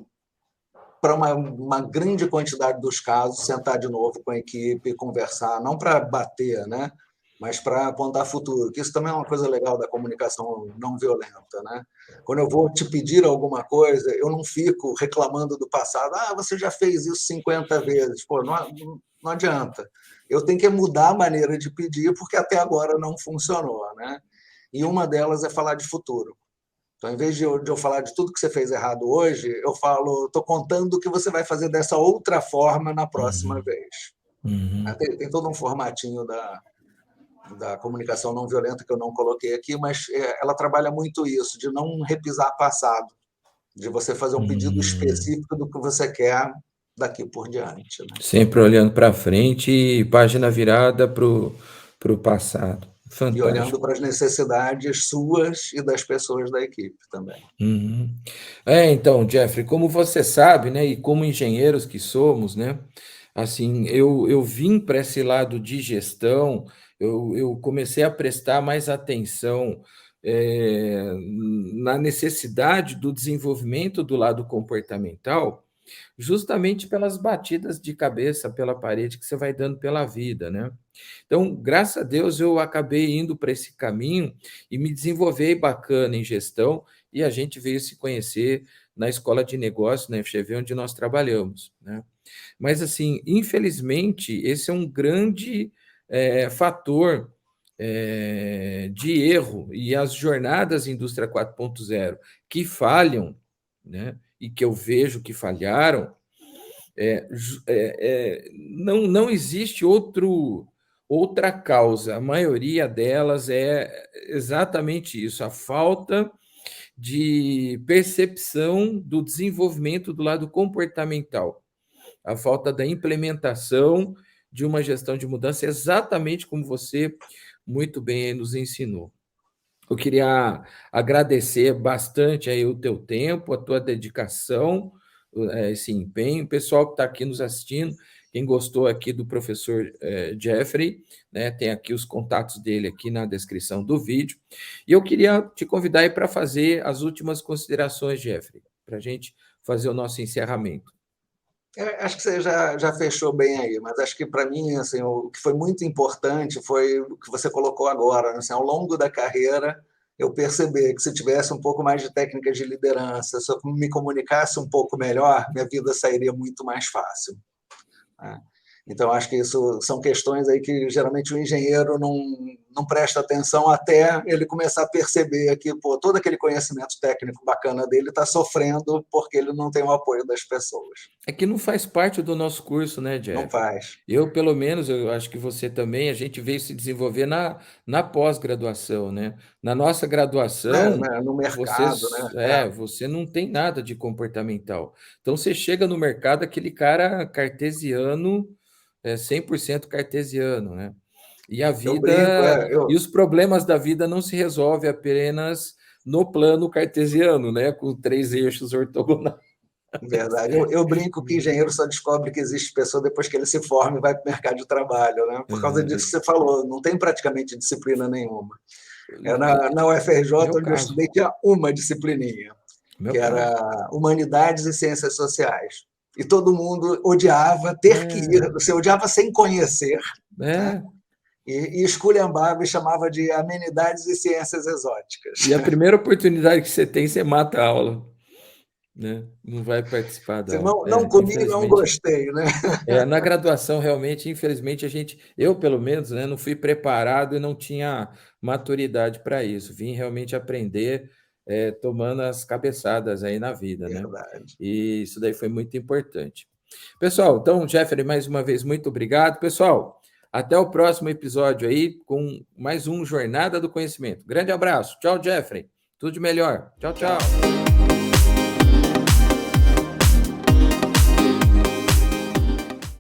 para uma grande quantidade dos casos, sentar de novo com a equipe, conversar, não para bater, né? Mas para apontar futuro, que isso também é uma coisa legal da comunicação não violenta, né? Quando eu vou te pedir alguma coisa, eu não fico reclamando do passado. Ah, você já fez isso 50 vezes. Pô, não adianta. Eu tenho que mudar a maneira de pedir, porque até agora não funcionou, né? E uma delas é falar de futuro. Então, em vez de eu falar de tudo que você fez errado hoje, eu falo, estou contando o que você vai fazer dessa outra forma na próxima Uhum, vez. uhum. Tem todo um formatinho da comunicação não violenta que eu não coloquei aqui, mas ela trabalha muito isso, de não repisar passado, de você fazer um pedido Hum. específico do que você quer daqui por diante, né? Sempre olhando para frente e página virada para o passado. E olhando Fantástico. para as necessidades suas e das pessoas da equipe também. Uhum. Então, Jeffrey, como você sabe, né, e como engenheiros que somos, né, assim, eu vim para esse lado de gestão, eu comecei a prestar mais atenção na necessidade do desenvolvimento do lado comportamental, justamente pelas batidas de cabeça pela parede que você vai dando pela vida, né? Então, graças a Deus, eu acabei indo para esse caminho e me desenvolvi bacana em gestão, e a gente veio se conhecer na escola de negócios, na FGV, onde nós trabalhamos, né? Mas, assim, infelizmente, esse é um grande fator de erro, e as jornadas Indústria 4.0 que falham, né? E que eu vejo que falharam, não existe outra causa. A maioria delas é exatamente isso, a falta de percepção do desenvolvimento do lado comportamental, a falta da implementação de uma gestão de mudança, exatamente como você muito bem nos ensinou. Eu queria agradecer bastante aí o teu tempo, a tua dedicação, esse empenho. O pessoal que está aqui nos assistindo, quem gostou aqui do professor Jeffrey, né, tem aqui os contatos dele aqui na descrição do vídeo. E eu queria te convidar aí para fazer as últimas considerações, Jeffrey, para a gente fazer o nosso encerramento. Acho que você já fechou bem aí, mas acho que para mim assim, o que foi muito importante foi o que você colocou agora, né? Assim, ao longo da carreira, eu percebi que se tivesse um pouco mais de técnicas de liderança, se eu me comunicasse um pouco melhor, minha vida sairia muito mais fácil, né? Então, acho que isso são questões aí que geralmente o engenheiro não presta atenção até ele começar a perceber que pô, todo aquele conhecimento técnico bacana dele está sofrendo porque ele não tem o apoio das pessoas. É que não faz parte do nosso curso, né, Não Jeff? faz. Eu, pelo menos, eu acho que você também, a gente veio se desenvolver na pós-graduação, né? Na nossa graduação, No mercado, né? você não tem nada de comportamental. Então, você chega no mercado, aquele cara cartesiano, 100% cartesiano, né? E a Eu brinco, vida, e os problemas da vida não se resolvem apenas no plano cartesiano, né? Com 3 eixos ortogonais. verdade. Eu brinco que engenheiro só descobre que existe pessoa depois que ele se forma e vai para o mercado de trabalho, né? Por causa disso que você falou, não tem praticamente disciplina nenhuma. Na UFRJ, Meu onde eu caso, estudei, tinha uma disciplininha, que meu caso. era Humanidades e Ciências Sociais. E todo mundo odiava ter que ir, você odiava sem conhecer, né? É, E esculhambava e chamava de Amenidades e Ciências Exóticas. e a primeira oportunidade que você tem, você mata a aula, né? Não vai participar da Você aula. não comi, não Infelizmente. gostei, né? Na graduação, realmente, infelizmente, eu pelo menos, né, não fui preparado e não tinha maturidade para isso. Vim realmente aprender, tomando as cabeçadas aí na vida, né? Verdade. E isso daí foi muito importante. Pessoal, então, Jeffrey, mais uma vez, muito obrigado. Pessoal, até o próximo episódio aí com mais um Jornada do Conhecimento. Grande abraço. Tchau, Jeffrey. Tudo de melhor. Tchau, tchau. Tchau.